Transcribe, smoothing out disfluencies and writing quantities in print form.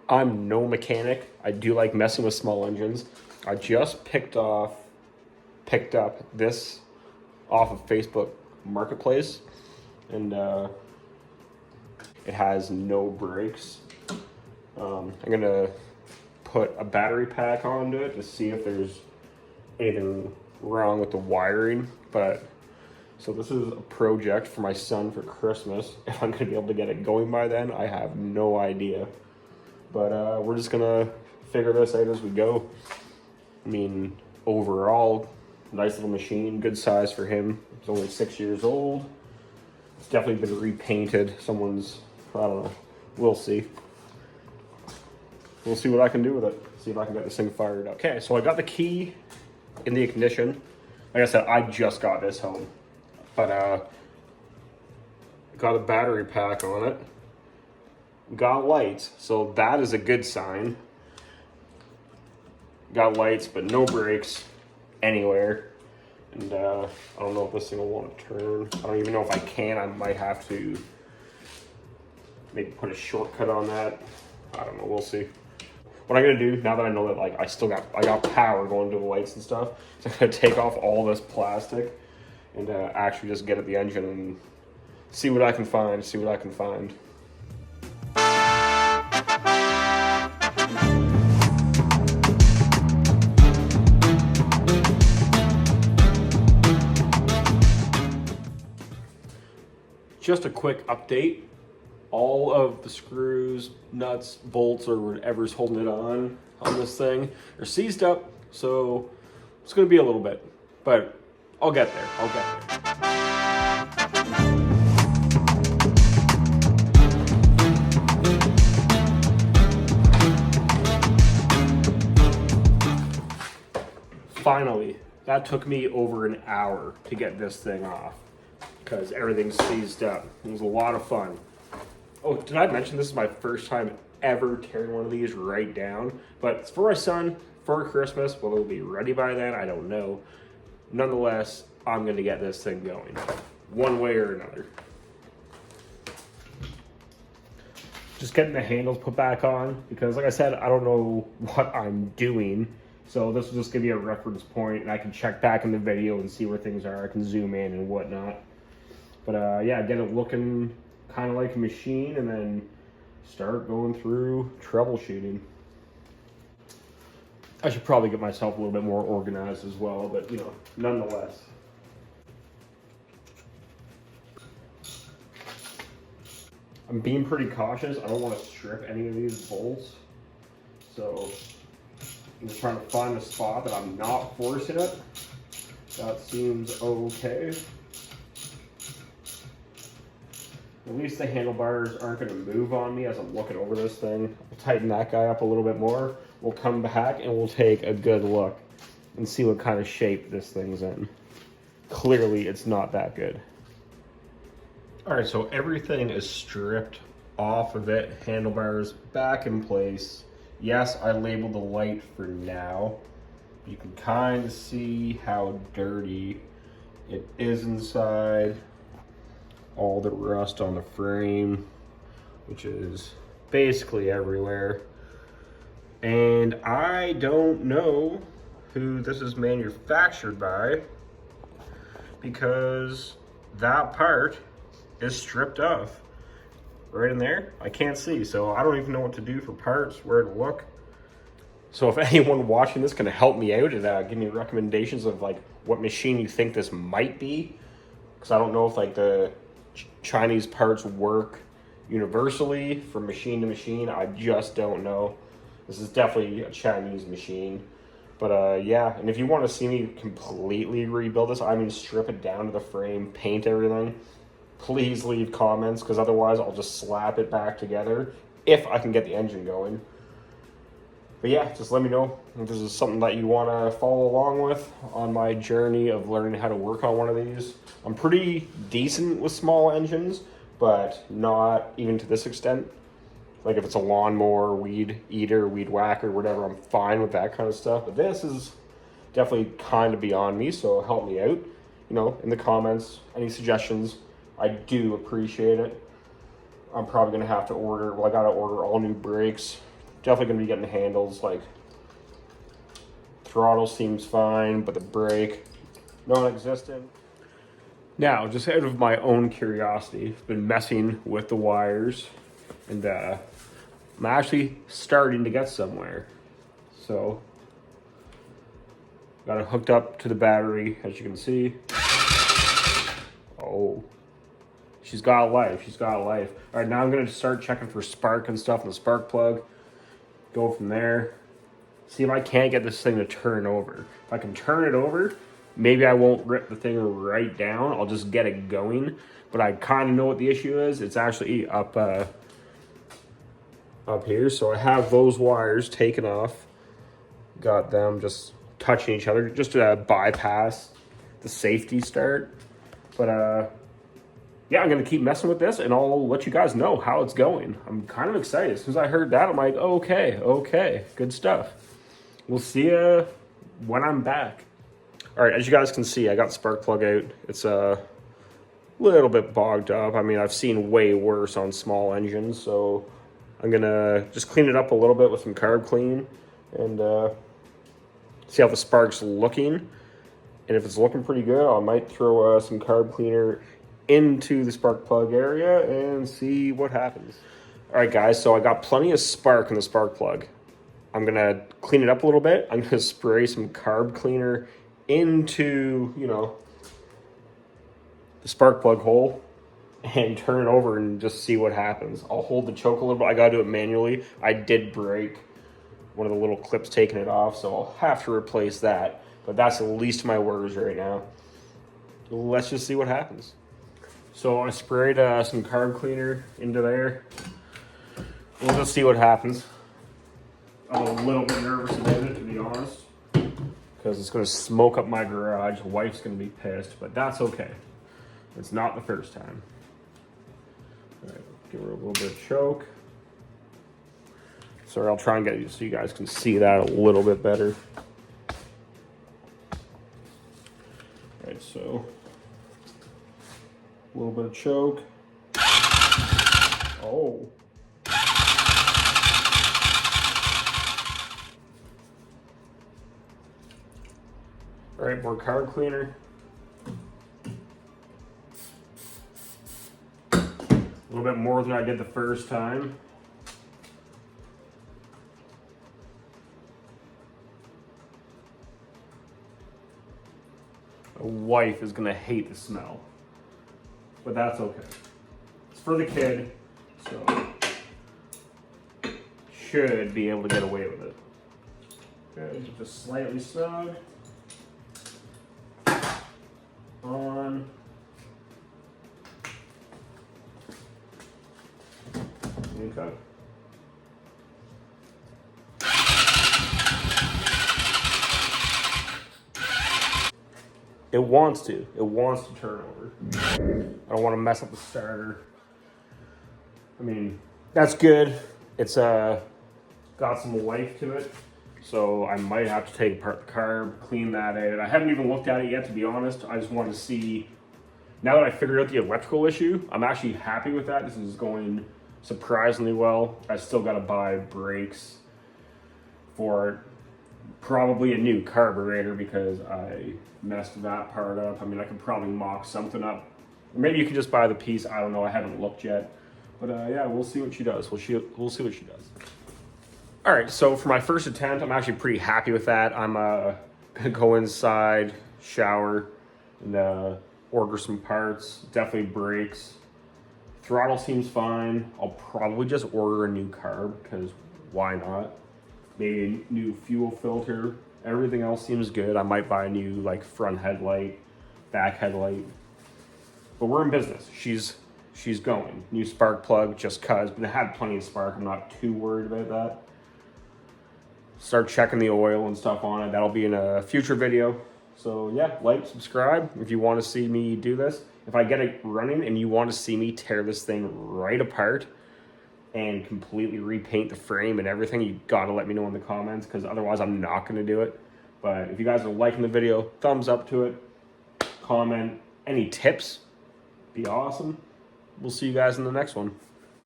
I'm no mechanic. I do like messing with small engines. I just picked up this off of Facebook Marketplace, and it has no brakes. I'm gonna put a battery pack onto it to see if there's anything wrong with the wiring. But so this is a project for my son for Christmas. If I'm gonna be able to get it going by then, I have no idea. But we're just gonna figure this out as we go. I mean, overall, nice little machine, good size for him. He's only 6 years old. It's definitely been repainted. Someone's, I don't know, we'll see. We'll see what I can do with it. See if I can get this thing fired up. Okay, so I got the key in the ignition. Like I said, I just got this home. But got a battery pack on it. Got lights, so that is a good sign. Got lights, but no brakes anywhere. And I don't know if this thing will want to turn. I don't even know if I can. I might have to maybe put a shortcut on that. I don't know, we'll see. What I'm gonna do now that I know that like I got power going to the lights and stuff, so I'm gonna take off all this plastic and actually just get at the engine and see what I can find. Just a quick update. All of the screws, nuts, bolts, or whatever's holding it on this thing are seized up, so it's gonna be a little bit, but I'll get there. Finally, that took me over an hour to get this thing off because everything's seized up. It was a lot of fun. Oh, did I mention this is my first time ever tearing one of these right down? But it's for my son, for Christmas. Will it be ready by then? I don't know. Nonetheless, I'm going to get this thing going, one way or another. Just getting the handles put back on, because like I said, I don't know what I'm doing. So this will just give you a reference point, and I can check back in the video and see where things are. I can zoom in and whatnot. But yeah, get it looking kind of like a machine, and then start going through troubleshooting. I should probably get myself a little bit more organized as well, but you know, nonetheless. I'm being pretty cautious. I don't want to strip any of these bolts. So I'm just trying to find a spot that I'm not forcing it. That seems okay. At least the handlebars aren't going to move on me as I'm looking over this thing. I'll tighten that guy up a little bit more. We'll come back and we'll take a good look and see what kind of shape this thing's in. Clearly, it's not that good. All right, so everything is stripped off of it. Handlebars back in place. Yes, I labeled the light for now. You can kind of see how dirty it is inside. All the rust on the frame, which is basically everywhere. And I don't know who this is manufactured by, because that part is stripped off right in there. I can't see, so I don't even know what to do for parts, where to look. So if anyone watching this can help me out and give me recommendations of like what machine you think this might be, because I don't know if like the Chinese parts work universally from machine to machine. I just don't know. This is definitely a Chinese machine. But yeah, and if you want to see me completely rebuild this, I mean strip it down to the frame, paint everything, please leave comments, because otherwise I'll just slap it back together if I can get the engine going. But yeah, just let me know if this is something that you want to follow along with on my journey of learning how to work on one of these. I'm pretty decent with small engines, but not even to this extent. Like if it's a lawnmower, weed eater, weed whacker, whatever, I'm fine with that kind of stuff. But this is definitely kind of beyond me, so help me out. You know, in the comments, any suggestions, I do appreciate it. I'm probably gonna have to order, well, I gotta order all new brakes Definitely going to be getting the handles. Like, throttle seems fine, but the brake, non-existent. Now, just out of my own curiosity, I've been messing with the wires, and I'm actually starting to get somewhere. So, got it hooked up to the battery, as you can see. Oh, she's got life. She's got life. All right, now I'm gonna start checking for spark and stuff in the spark plug. Go from there. See if I can't get this thing to turn over. If I can turn it over, maybe I won't rip the thing right down. I'll just get it going. But I kind of know what the issue is. It's actually up here. So I have those wires taken off. Got them just touching each other, just to bypass the safety start. But yeah, I'm gonna keep messing with this, and I'll let you guys know how it's going. I'm kind of excited. As soon as I heard that, I'm like, okay, good stuff. We'll see you when I'm back. All right, as you guys can see, I got the spark plug out. It's a little bit bogged up. I mean, I've seen way worse on small engines, so I'm gonna just clean it up a little bit with some carb clean and see how the spark's looking. And if it's looking pretty good, I might throw some carb cleaner into the spark plug area and see what happens. All right, guys, so I got plenty of spark in the spark plug. I'm gonna clean it up a little bit. I'm gonna spray some carb cleaner into, the spark plug hole and turn it over and just see what happens. I'll hold the choke a little bit. I gotta do it manually. I did break one of the little clips taking it off, so I'll have to replace that. But that's the least of my worries right now. Let's just see what happens. So I sprayed some carb cleaner into there. We'll just see what happens. I'm a little bit nervous about it, to be honest, because it's going to smoke up my garage. The wife's going to be pissed, but that's okay. It's not the first time. All right, give her a little bit of choke. Sorry, I'll try and get it so you guys can see that a little bit better. All right, so a little bit of choke. Oh. All right, more carb cleaner. A little bit more than I did the first time. My wife is gonna hate the smell, but that's okay. It's for the kid, so should be able to get away with it. Okay, just slightly snug. On. Okay. It wants to turn over. I don't want to mess up the starter. I mean, that's good. It's got some life to it. So I might have to take apart the carb, clean that out. I haven't even looked at it yet, to be honest. I just want to see, now that I figured out the electrical issue, I'm actually happy with that. This is going surprisingly well. I still got to buy brakes for probably a new carburetor because I messed that part up. I mean, I could probably mock something up. Or maybe you can just buy the piece. I don't know. I haven't looked yet. But yeah, we'll see what she does. We'll see what she does. All right, so for my first attempt, I'm actually pretty happy with that. I'm gonna go inside, shower, and order some parts. Definitely brakes. Throttle seems fine. I'll probably just order a new carb because why not? Maybe a new fuel filter. Everything else seems good. I might buy a new front headlight, back headlight. But we're in business. She's going. New spark plug just cause, but it had plenty of spark. I'm not too worried about that. Start checking the oil and stuff on it. That'll be in a future video. So yeah, like, subscribe if you want to see me do this. If I get it running and you want to see me tear this thing right apart and completely repaint the frame and everything, you gotta let me know in the comments, because otherwise I'm not gonna do it. But if you guys are liking the video, thumbs up to it, comment, any tips, be awesome. We'll see you guys in the next one.